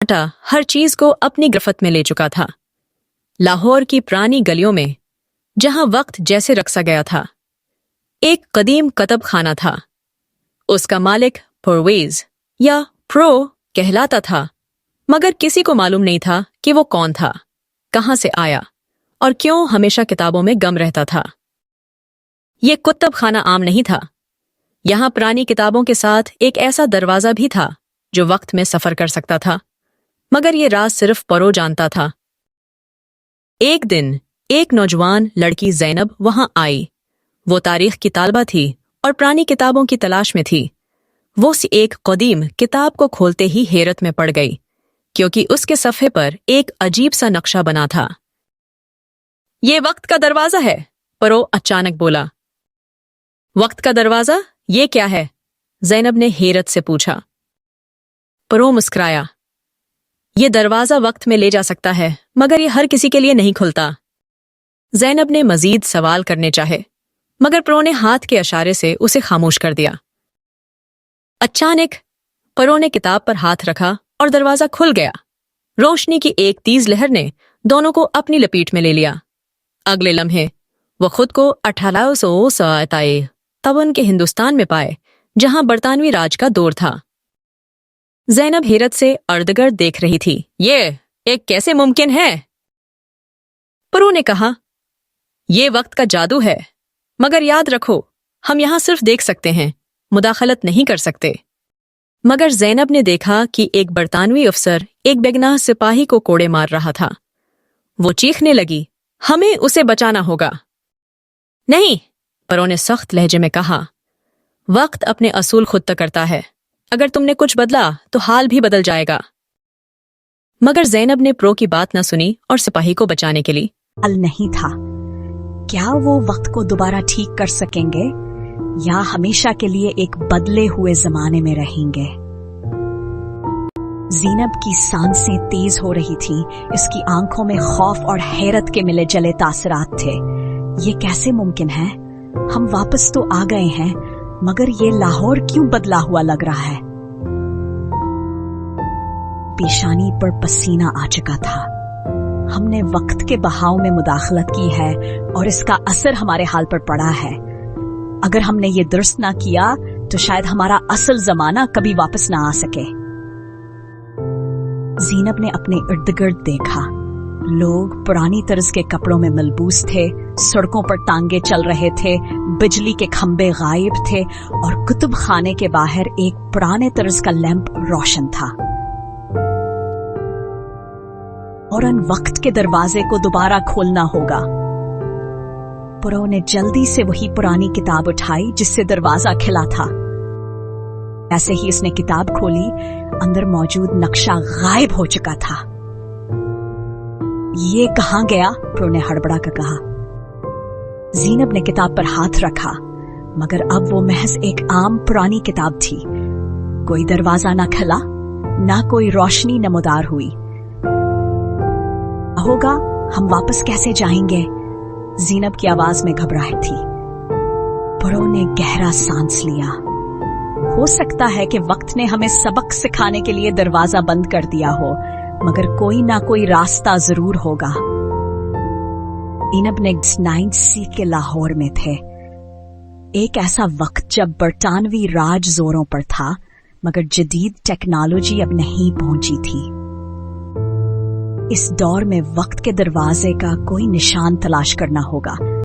हर चीज को अपनी गिरफ्त में ले चुका था। लाहौर की पुरानी गलियों में, जहां वक्त जैसे रखसा गया था, एक कदीम कतब खाना था। उसका मालिक परवेज या प्रो कहलाता था, मगर किसी को मालूम नहीं था कि वो कौन था, कहां से आया और क्यों हमेशा किताबों में गम रहता था। ये कुतब खाना आम नहीं था। यहां पुरानी किताबों के साथ एक ऐसा दरवाजा भी था जो वक्त में सफर कर सकता था, मगर ये राज सिर्फ परो जानता था। एक दिन एक नौजवान लड़की ज़ैनब वहां आई। वो तारीख की तालबा थी और पुरानी किताबों की तलाश में थी। वो एक कदीम किताब को खोलते ही हैरत में पड़ गई, क्योंकि उसके सफ़े पर एक अजीब सा नक्शा बना था। ये वक्त का दरवाजा है, परो अचानक बोला। वक्त का दरवाजा? ये क्या है? ज़ैनब ने हैरत से पूछा। परो मुस्कुराया। ये दरवाजा वक्त में ले जा सकता है, मगर ये हर किसी के लिए नहीं खुलता। ज़ैनब ने मजीद सवाल करने चाहे, मगर परो ने हाथ के इशारे से उसे खामोश कर दिया। अचानक परो ने किताब पर हाथ रखा और दरवाजा खुल गया। रोशनी की एक तेज लहर ने दोनों को अपनी लपेट में ले लिया। अगले लम्हे वो खुद को 1857 के हिंदुस्तान में पाए, जहां बरतानवी राज का दौर था। ज़ैनब हैरत से अर्दगर्द देख रही थी। ये कैसे मुमकिन है? परो ने कहा, ये वक्त का जादू है, मगर याद रखो, हम यहां सिर्फ देख सकते हैं, मुदाखलत नहीं कर सकते। मगर ज़ैनब ने देखा कि एक बरतानवी अफसर एक बेगनाह सिपाही को कोड़े मार रहा था। वो चीखने लगी, हमें उसे बचाना होगा। नहीं, परो ने सख्त लहजे में कहा, वक्त अपने असूल खुद तक करता है। अगर तुमने कुछ बदला तो हाल भी बदल जाएगा। मगर ज़ैनब ने प्रो की बात न सुनी और सिपाही को बचाने के लिए हल नहीं था। क्या वो वक्त को दोबारा ठीक कर सकेंगे या हमेशा के लिए एक बदले हुए जमाने में रहेंगे? ज़ैनब की सांसें तेज हो रही थीं। इसकी आंखों में खौफ और हैरत के मिले जले तासरात थे। ये कैसे मुमकिन है? हम वापस तो आ गए हैं, मगर ये लाहौर क्यों बदला हुआ लग रहा है? पेशानी पर पसीना आ चुका था। हमने वक्त के बहाव में मुदाखलत की है और इसका असर हमारे हाल पर पड़ा है। अगर हमने ये दुरुस्त ना किया तो शायद हमारा असल जमाना कभी वापस ना आ सके। ज़ैनब ने अपने इर्द गिर्द देखा। लोग पुरानी तर्ज के कपड़ों में मलबूस थे, सड़कों पर टांगे चल रहे थे, बिजली के खंबे गायब थे और कुतुब खाने के बाहर एक पुराने तर्ज का लैंप रोशन था। और उन वक्त के दरवाजे को दोबारा खोलना होगा। परो ने जल्दी से वही पुरानी किताब उठाई जिससे दरवाजा खिला था। ऐसे ही इसने किताब खोली, अंदर मौजूद नक्शा गायब हो चुका था। ये कहां गया? प्रो ने हड़बड़ा कर कहा। ज़ैनब ने किताब पर हाथ रखा, मगर अब वो महज एक आम पुरानी किताब थी। कोई दरवाजा ना खुला, ना कोई रोशनी नमदार हुई। होगा, हम वापस कैसे जाएंगे? ज़ैनब की आवाज में घबराहट थी। परो ने गहरा सांस लिया। हो सकता है कि वक्त ने हमें सबक सिखाने के लिए दरवाजा बंद कर दिया हो, मगर कोई ना कोई रास्ता जरूर होगा। ज़ैनब ने 9C के लाहौर में थे। एक ऐसा वक्त जब बरतानवी राज जोरों पर था, मगर जदीद टेक्नोलॉजी अब नहीं पहुंची थी। इस दौर में वक्त के दरवाजे का कोई निशान तलाश करना होगा।